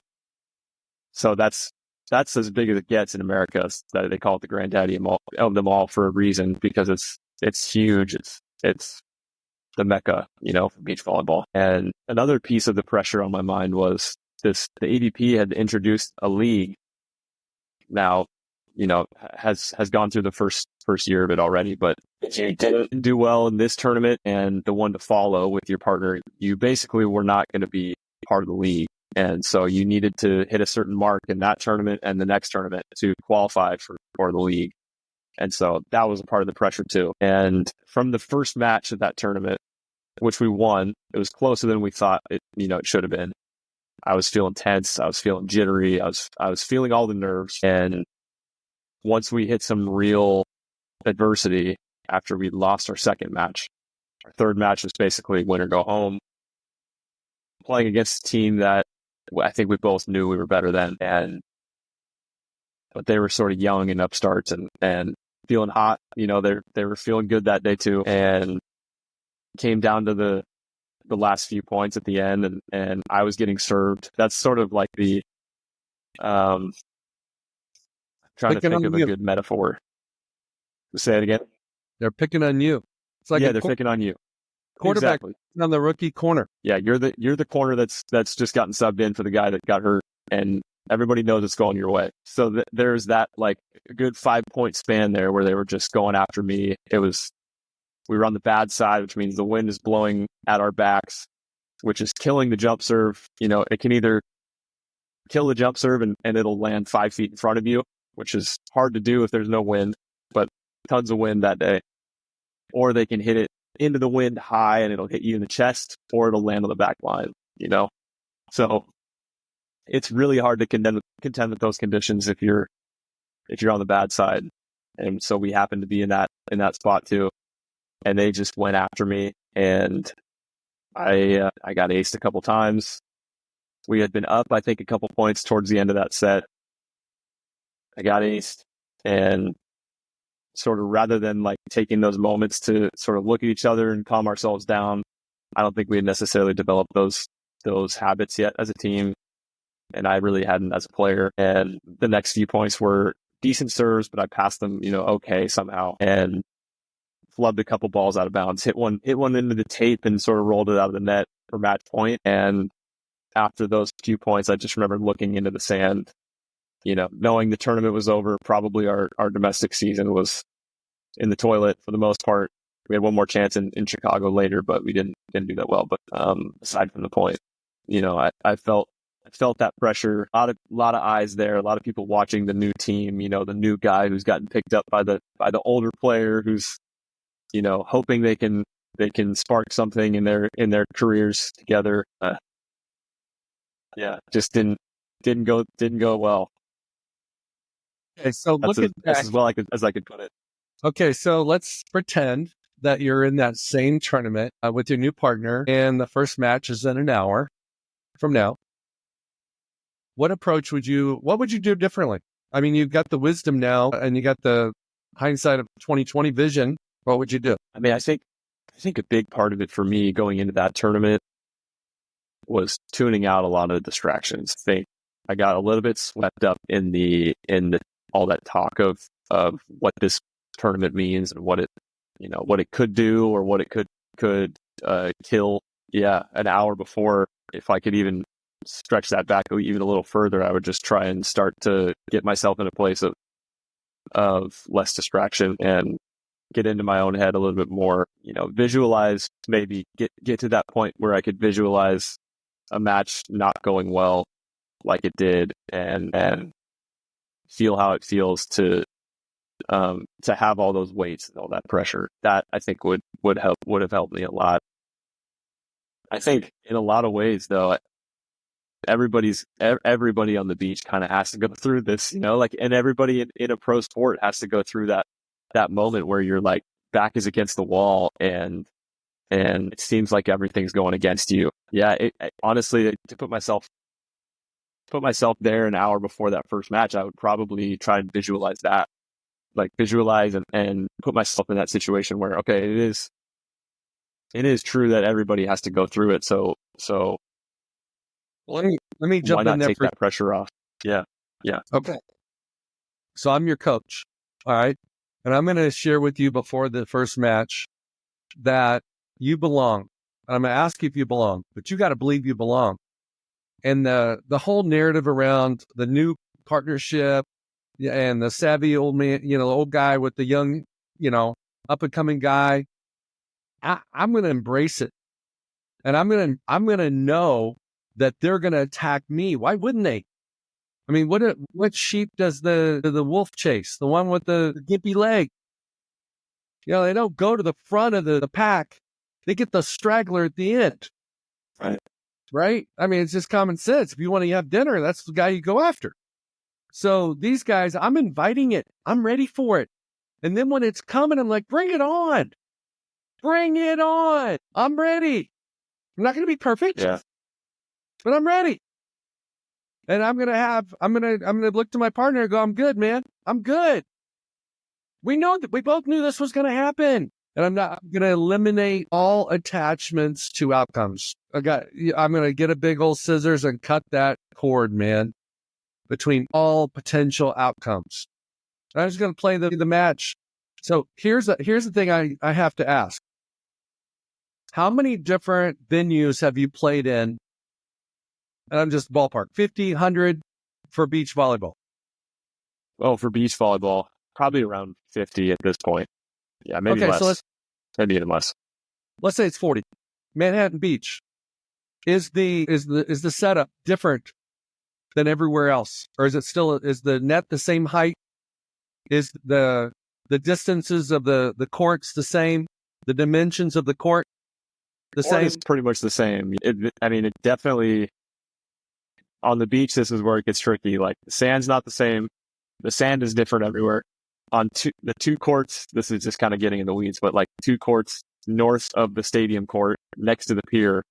[SPEAKER 2] So that's as big as it gets in America. That they call it the granddaddy of them all for a reason, because it's huge. It's the mecca, for beach volleyball. And another piece of the pressure on my mind was the AVP had introduced a league. Now, has gone through the first year of it already, but if you didn't do well in this tournament and the one to follow with your partner, you basically were not going to be part of the league. And so you needed to hit a certain mark in that tournament and the next tournament to qualify for the league. And so that was a part of the pressure too. And from the first match of that tournament, which we won, it was closer than we thought it should have been. I was feeling tense. I was feeling jittery. I was feeling all the nerves. And once we hit some real adversity after we lost our second match, our third match was basically win or go home, playing against a team that I think we both knew we were better than, but they were sort of young and upstarts and feeling hot. They were feeling good that day too, and came down to the last few points at the end, and I was getting served. That's sort of like the trying to think of a good metaphor. Say it again.
[SPEAKER 1] They're picking on you. It's like
[SPEAKER 2] they're picking on you.
[SPEAKER 1] Quarterback
[SPEAKER 2] exactly.
[SPEAKER 1] On the rookie corner.
[SPEAKER 2] Yeah, you're the corner that's just gotten subbed in for the guy that got hurt, and everybody knows it's going your way. So there's that like a good 5-point span there where they were just going after me. We were on the bad side, which means the wind is blowing at our backs, which is killing the jump serve. It can either kill the jump serve and it'll land 5 feet in front of you, which is hard to do if there's no wind, but tons of wind that day. Or they can hit it into the wind high and it'll hit you in the chest, or it'll land on the back line, So it's really hard to contend with those conditions if you're on the bad side. And so we happened to be in that spot too. And they just went after me, and I got aced a couple times. We had been up, I think, a couple points towards the end of that set. I got aced, and sort of rather than like taking those moments to sort of look at each other and calm ourselves down, I don't think we had necessarily developed those habits yet as a team. And I really hadn't as a player. And the next few points were decent serves, but I passed them, okay somehow, and flubbed a couple balls out of bounds, hit one into the tape and sort of rolled it out of the net for match point. And after those few points, I just remember looking into the sand, knowing the tournament was over. Probably our domestic season was in the toilet for the most part. We had one more chance in Chicago later, but we didn't do that well. But aside from the point, I felt that pressure. A lot of eyes there. A lot of people watching the new team. The new guy who's gotten picked up by the older player who's hoping they can spark something in their careers together. Just didn't go well.
[SPEAKER 1] Okay, so
[SPEAKER 2] That's as well as I could put it.
[SPEAKER 1] Okay, so let's pretend that you're in that same tournament with your new partner, and the first match is in an hour from now. What would you do differently? I mean, you've got the wisdom now, and you got the hindsight of 2020 vision. What would you do?
[SPEAKER 2] I mean, I think a big part of it for me going into that tournament was tuning out a lot of the distractions. I got a little bit swept up in the all that talk of what this tournament means and what it could do or what it could kill. Yeah, an hour before, if I could even stretch that back even a little further, I would just try and start to get myself in a place of less distraction and get into my own head a little bit more, visualize, maybe get to that point where I could visualize a match not going well like it did, and feel how it feels to have all those weights and all that pressure. That I think would have helped me a lot. I think in a lot of ways though, everybody on the beach kind of has to go through this, and everybody in a pro sport has to go through that moment where you're like back is against the wall and it seems like everything's going against you. Yeah. Honestly, to put myself there an hour before that first match, I would probably try and visualize that, like visualize and put myself in that situation where, okay, it is true that everybody has to go through it. So
[SPEAKER 1] let me jump
[SPEAKER 2] why not
[SPEAKER 1] in there
[SPEAKER 2] take that pressure off? Yeah.
[SPEAKER 1] Okay. So I'm your coach. All right. And I'm going to share with you before the first match that you belong. I'm going to ask you if you belong, but you got to believe you belong. And the whole narrative around the new partnership and the savvy old man, old guy with the young, up and coming guy, I'm going to embrace it. And I'm going to know that they're going to attack me. Why wouldn't they? I mean, what sheep does the wolf chase? The one with the gimpy leg. They don't go to the front of the pack. They get the straggler at the end. Right? I mean, it's just common sense. If you want to have dinner, that's the guy you go after. So these guys, I'm inviting it. I'm ready for it. And then when it's coming, I'm like, bring it on. Bring it on. I'm ready. I'm not going to be perfect.
[SPEAKER 2] Yeah.
[SPEAKER 1] But I'm ready. And I'm going to look to my partner and go, I'm good, man. I'm good. We both knew this was going to happen. And I'm going to eliminate all attachments to outcomes. I'm going to get a big old scissors and cut that cord, man, between all potential outcomes. And I'm just going to play the match. So here's the thing I have to ask. How many different venues have you played in? And I'm just ballpark, 50, 100 for beach volleyball.
[SPEAKER 2] Oh, for beach volleyball, probably around 50 at this point. Yeah, maybe less. So maybe even less.
[SPEAKER 1] Let's say it's 40. Manhattan Beach. Is the setup different than everywhere else? Or is the net the same height? Is the distances of the courts the same? The dimensions of the court the same?
[SPEAKER 2] It's pretty much the same. It definitely, on the beach, this is where it gets tricky. Like, the sand's not the same. The sand is different everywhere. the two courts, this is just kind of getting in the weeds, but like 2 courts north of the stadium court next to the pier,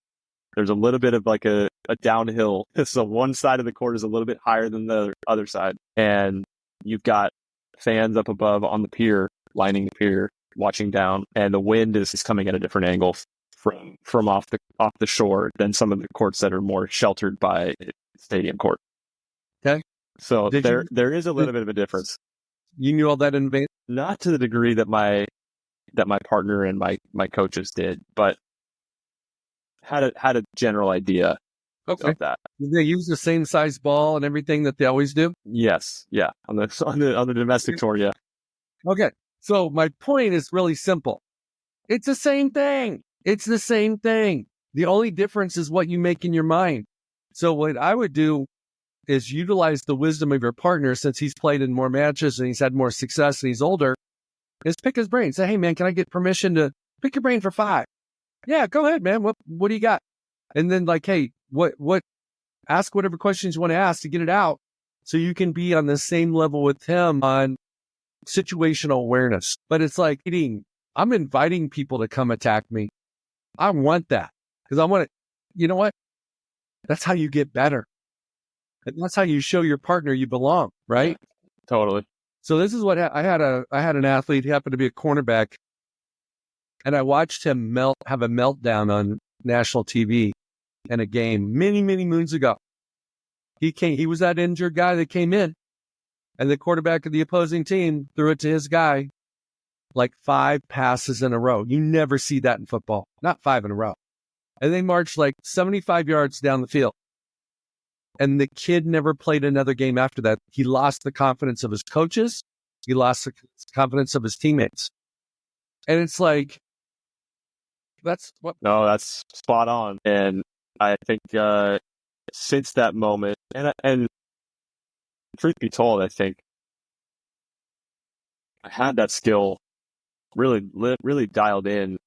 [SPEAKER 2] there's a little bit of like a downhill. So one side of the court is a little bit higher than the other side. And you've got fans up above on the pier, lining the pier, watching down. And the wind is coming at a different angle from off the shore than some of the courts that are more sheltered by stadium court.
[SPEAKER 1] Okay.
[SPEAKER 2] So there is a little bit of a difference.
[SPEAKER 1] You knew all that in advance?
[SPEAKER 2] Not to the degree that my partner and my coaches did, but had a general idea of that.
[SPEAKER 1] Did they use the same size ball and everything that they always do?
[SPEAKER 2] Yes. Yeah. On the domestic tour. Yeah.
[SPEAKER 1] Okay. So my point is really simple. It's the same thing. It's the same thing. The only difference is what you make in your mind. So what I would do is utilize the wisdom of your partner, since he's played in more matches and he's had more success and he's older, is pick his brain. Say, hey man, can I get permission to pick your brain for 5? Yeah, go ahead, man. What do you got? And then like, hey, what, ask whatever questions you want to ask to get it out so you can be on the same level with him on situational awareness. But it's like I'm inviting people to come attack me. I want that because I want to, you know what? That's how you get better. And that's how you show your partner you belong, right?
[SPEAKER 2] Totally. So
[SPEAKER 1] this is what I had an athlete. He happened to be a cornerback, and I watched him have a meltdown on national TV in a game many, many moons ago. He was that injured guy that came in, and the quarterback of the opposing team threw it to his guy like 5 passes in a row. You never see that in football, not 5 in a row. And they marched like 75 yards down the field. And the kid never played another game after that. He lost the confidence of his coaches. He lost the confidence of his teammates. And it's like, that's
[SPEAKER 2] spot on. And I think since that moment, and truth be told, I think I had that skill really dialed in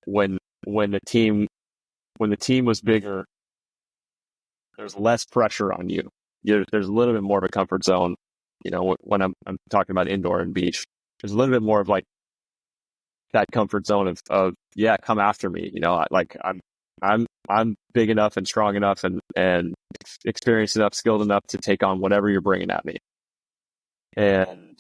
[SPEAKER 2] when the team was bigger. There's less pressure on you. There's a little bit more of a comfort zone. You know, when I'm talking about indoor and beach, there's a little bit more of like that comfort zone of yeah, come after me. You know, like I'm big enough and strong enough and experienced enough, skilled enough to take on whatever you're bringing at me. And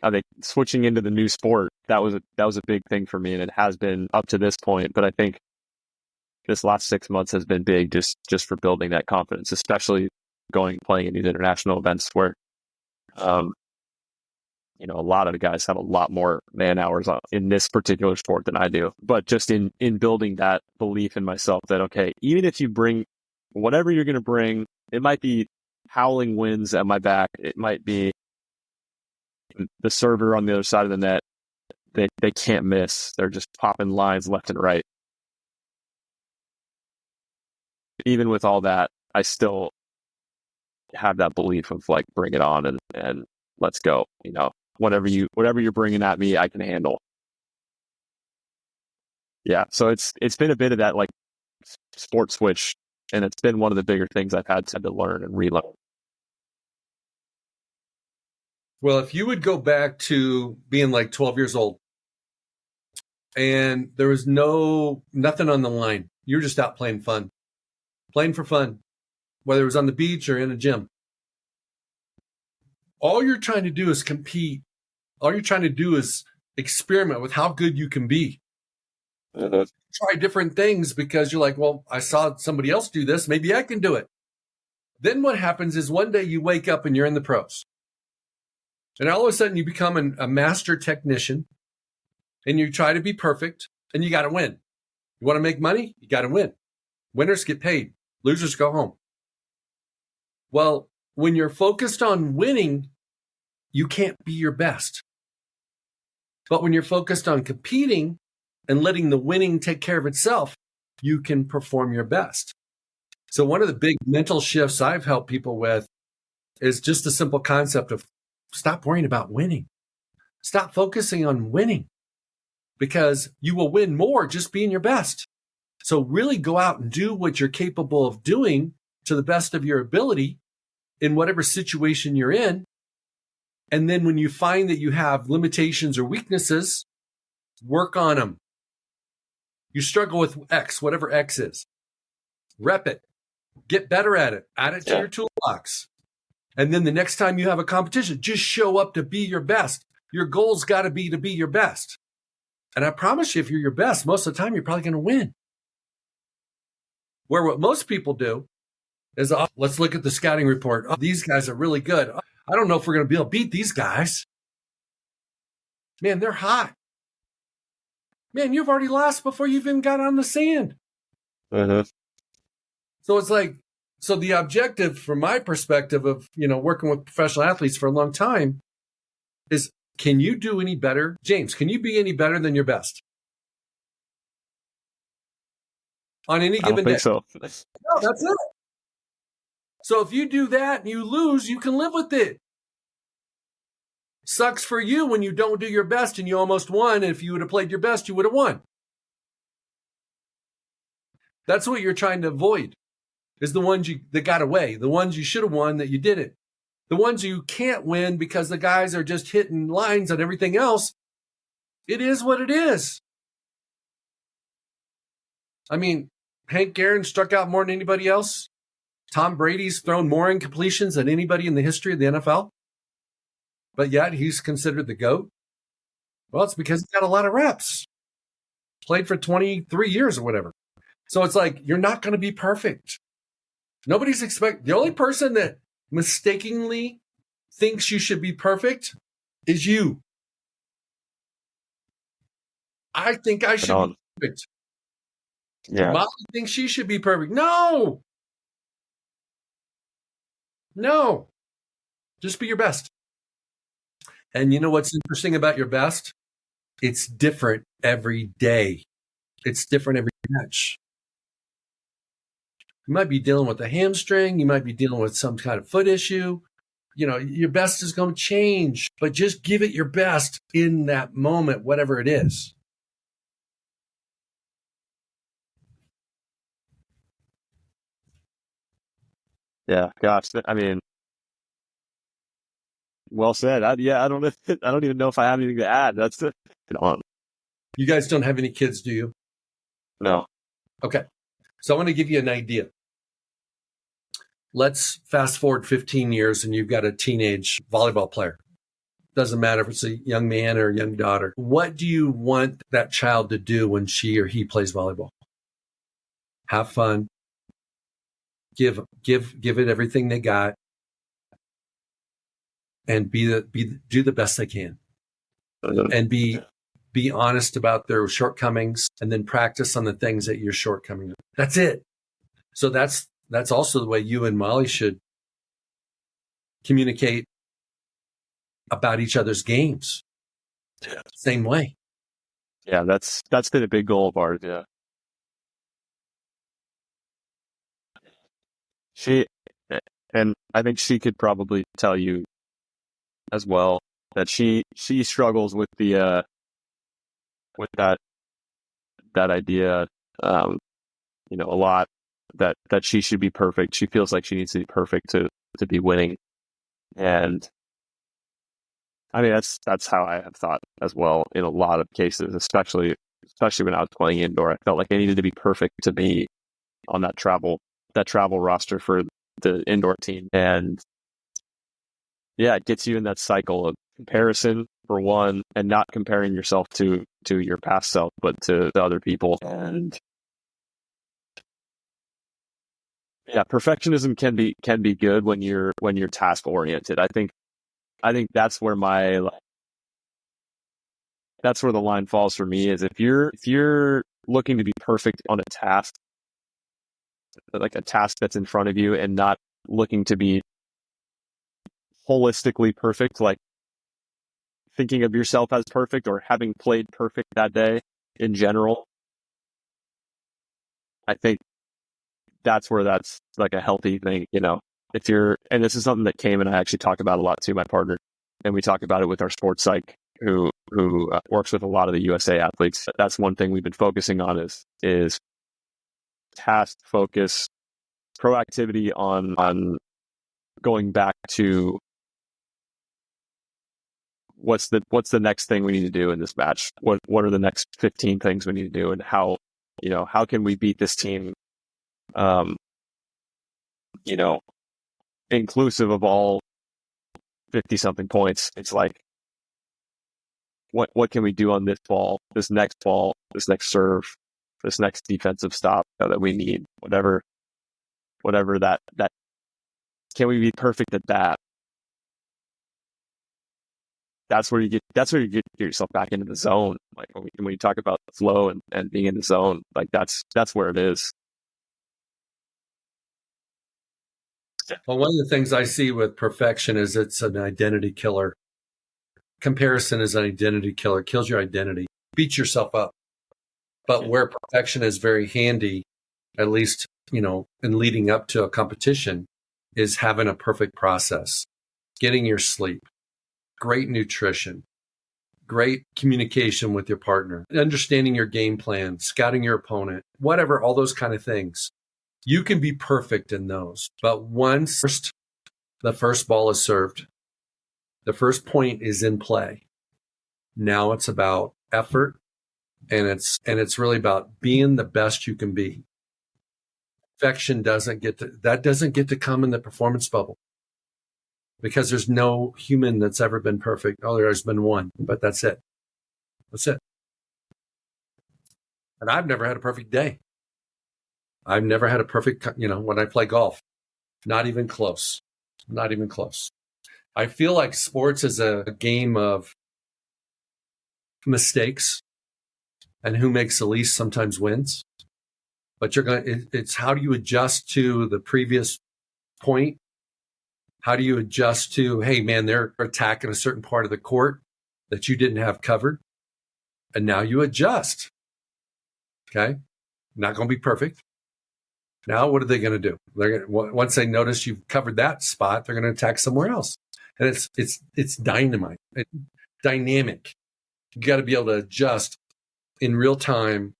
[SPEAKER 2] I think switching into the new sport, that was a big thing for me, and it has been up to this point. But I think this last 6 months has been big just for building that confidence, especially playing in these international events where, you know, a lot of the guys have a lot more man hours in this particular sport than I do. But just in building that belief in myself that, okay, even if you bring whatever you're going to bring, it might be howling winds at my back. It might be the server on the other side of the net. They can't miss. They're just popping lines left and right. Even with all that, I still have that belief of like, bring it on and let's go. You know, whatever you're bringing at me, I can handle. Yeah. So it's been a bit of that like sport switch, and it's been one of the bigger things I've had to learn and relearn.
[SPEAKER 1] Well, if you would go back to being like 12 years old and there was nothing on the line, you were just out playing for fun, whether it was on the beach or in a gym. All you're trying to do is compete. All you're trying to do is experiment with how good you can be. Try different things because you're like, well, I saw somebody else do this. Maybe I can do it. Then what happens is one day you wake up and you're in the pros. And all of a sudden you become a master technician and you try to be perfect and you got to win. You want to make money? You got to win. Winners get paid. Losers go home. Well, when you're focused on winning, you can't be your best. But when you're focused on competing and letting the winning take care of itself, you can perform your best. So one of the big mental shifts I've helped people with is just the simple concept of stop worrying about winning. Stop focusing on winning because you will win more just being your best. So really go out and do what you're capable of doing to the best of your ability in whatever situation you're in. And then when you find that you have limitations or weaknesses, work on them. You struggle with X, whatever X is. Rep it. Get better at it. Add it to your toolbox. And then the next time you have a competition, just show up to be your best. Your goal's got to be your best. And I promise you, if you're your best, most of the time, you're probably going to win. Where what most people do is, let's look at the scouting report. Oh, these guys are really good. I don't know if we're going to be able to beat these guys. Man, they're hot. Man, you've already lost before you've even got on the sand.
[SPEAKER 2] Uh-huh.
[SPEAKER 1] So it's like, so the objective from my perspective of, working with professional athletes for a long time is, can you do any better? James, can you be any better than your best? On any given day?
[SPEAKER 2] I don't think so.
[SPEAKER 1] No, that's it. So if you do that and you lose, you can live with it. Sucks for you when you don't do your best and you almost won. And if you would have played your best, you would have won. That's what you're trying to avoid, is the ones that got away, the ones you should have won that you didn't. The ones you can't win because the guys are just hitting lines on everything else. It is what it is. I mean, Hank Aaron struck out more than anybody else. Tom Brady's thrown more incompletions than anybody in the history of the NFL. But yet he's considered the GOAT. Well, it's because he got a lot of reps. Played for 23 years or whatever. So it's like, you're not going to be perfect. Nobody's the only person that mistakenly thinks you should be perfect is you. I think I should be perfect.
[SPEAKER 2] Yeah.
[SPEAKER 1] Molly thinks she should be perfect. No. Just be your best. And you know what's interesting about your best? It's different every day. It's different every match. You might be dealing with a hamstring. You might be dealing with some kind of foot issue. Your best is going to change, but just give it your best in that moment, whatever it is.
[SPEAKER 2] Yeah. Gosh. I mean, well said. I don't even know if I have anything to add. That's it.
[SPEAKER 1] You guys don't have any kids, do you?
[SPEAKER 2] No.
[SPEAKER 1] Okay. So I want to give you an idea. Let's fast forward 15 years and you've got a teenage volleyball player. Doesn't matter if it's a young man or a young daughter. What do you want that child to do when she or he plays volleyball? Have fun. Give it everything they got. And do the best they can. And be honest about their shortcomings, and then practice on the things that you're shortcoming. That's it. So that's also the way you and Molly should communicate about each other's games.
[SPEAKER 2] Yeah.
[SPEAKER 1] Same way.
[SPEAKER 2] Yeah, that's been a big goal of ours. Yeah. And I think she could probably tell you as well that she struggles with with that idea, a lot, that she should be perfect. She feels like she needs to be perfect to be winning. And I mean, that's how I have thought as well in a lot of cases, especially when I was playing indoor. I felt like I needed to be perfect to be on that travel roster for the indoor team. And yeah, it gets you in that cycle of comparison, for one, and not comparing yourself to your past self, but to other people. And yeah, perfectionism can be good when you're task oriented. I think that's where that's where the line falls for me, is if you're looking to be perfect on a task, like a task that's in front of you, and not looking to be holistically perfect, like thinking of yourself as perfect or having played perfect that day in general. I think that's where that's like a healthy thing, if you're, and this is something that Cam and I actually talk about a lot too, my partner, and we talk about it with our sports psych who works with a lot of the USA athletes. That's one thing we've been focusing on is task focus, proactivity on going back to what's the next thing we need to do in this match? What are the next 15 things we need to do, and how can we beat this team? Inclusive of all 50 something points. It's like, what can we do on this ball, this next serve, this next defensive stop that we need, whatever that can we be perfect at that? That's where you get yourself back into the zone. Like when you talk about the flow and being in the zone, like that's where it is.
[SPEAKER 1] Well, one of the things I see with perfection is it's an identity killer. Comparison is an identity killer, kills your identity, beats yourself up. But where perfection is very handy, at least, in leading up to a competition, is having a perfect process, getting your sleep, great nutrition, great communication with your partner, understanding your game plan, scouting your opponent, whatever, all those kind of things. You can be perfect in those. But once the first ball is served, the first point is in play. Now it's about effort, and it's really about being the best you can be. Perfection doesn't get to come in the performance bubble, because there's no human that's ever been perfect. Oh, there's been one, but that's it. That's it. And I've never had a perfect day. I've never had a perfect, when I play golf, not even close. Not even close. I feel like sports is a game of mistakes, and who makes the least sometimes wins. But it's how do you adjust to the previous point? How do you adjust to, hey man, they're attacking a certain part of the court that you didn't have covered, and now you adjust. Okay, not going to be perfect. Now, what are they going to do? Once they notice you've covered that spot, they're going to attack somewhere else, and it's dynamite, dynamic. You got to be able to adjust in real time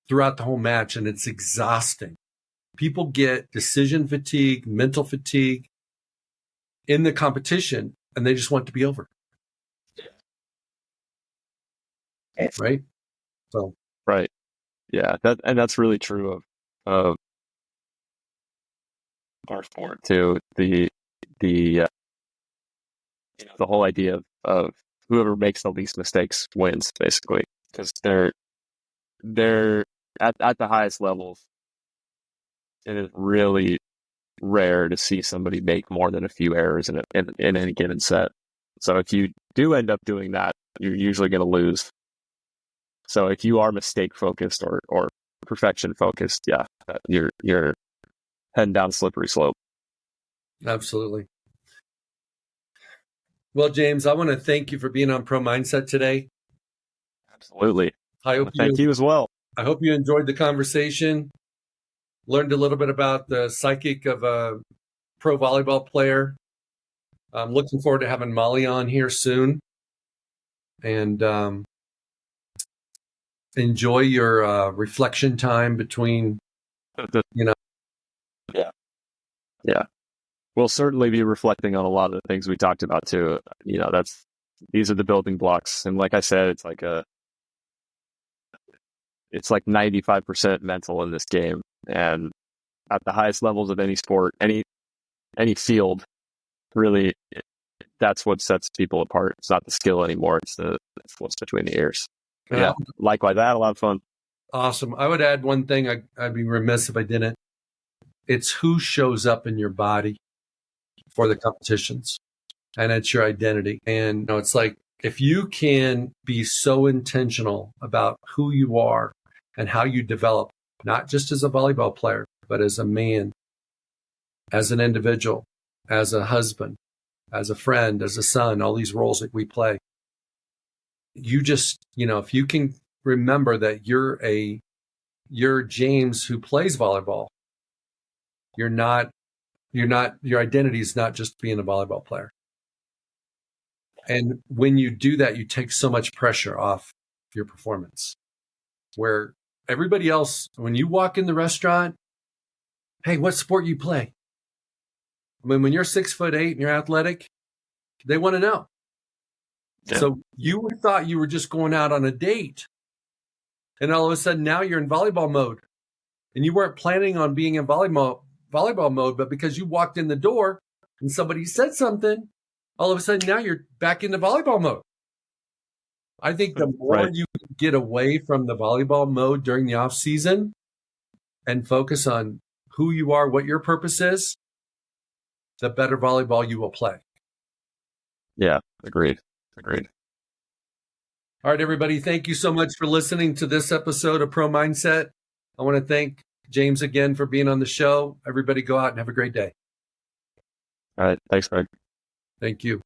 [SPEAKER 1] throughout the whole match, and it's exhausting. People get decision fatigue, mental fatigue in the competition, and they just want it to be over. Right? So
[SPEAKER 2] right, yeah, that's really true of our sport too. The whole idea of whoever makes the least mistakes wins, basically, because they're at the highest levels. It is really rare to see somebody make more than a few errors in any given set. So if you do end up doing that, you're usually going to lose. So if you are mistake focused or perfection focused, yeah, you're heading down a slippery slope.
[SPEAKER 1] Absolutely. Well, James, I want to thank you for being on Pro Mindset today.
[SPEAKER 2] Absolutely. Thank you as well.
[SPEAKER 1] I hope you enjoyed the conversation, learned a little bit about the psychic of a pro volleyball player. I'm looking forward to having Molly on here soon. And enjoy your reflection time between,
[SPEAKER 2] Yeah. We'll certainly be reflecting on a lot of the things we talked about too. These are the building blocks. And like I said, it's like 95% mental in this game. And at the highest levels of any sport, any field, really, that's what sets people apart. It's not the skill anymore. It's what's between the ears. Yeah. Likewise, I had a lot of fun.
[SPEAKER 1] Awesome. I would add one thing. I'd be remiss if I didn't. It's who shows up in your body for the competitions, and it's your identity. And it's like, if you can be so intentional about who you are and how you develop, not just as a volleyball player, but as a man, as an individual, as a husband, as a friend, as a son, all these roles that we play. You just, if you can remember that you're James who plays volleyball, your identity is not just being a volleyball player. And when you do that, you take so much pressure off your performance. Where everybody else, when you walk in the restaurant, hey, what sport you play? I mean, when you're 6'8" and you're athletic, they want to know.
[SPEAKER 2] Yeah.
[SPEAKER 1] So you thought you were just going out on a date, and all of a sudden now you're in volleyball mode, and you weren't planning on being in volleyball mode, but because you walked in the door and somebody said something, all of a sudden now you're back into volleyball mode. I think the more you get away from the volleyball mode during the off season and focus on who you are, what your purpose is, the better volleyball you will play.
[SPEAKER 2] Yeah, agreed.
[SPEAKER 1] All right, everybody. Thank you so much for listening to this episode of Pro Mindset. I want to thank James again for being on the show. Everybody go out and have a great day.
[SPEAKER 2] All right. Thanks, Craig.
[SPEAKER 1] Thank you.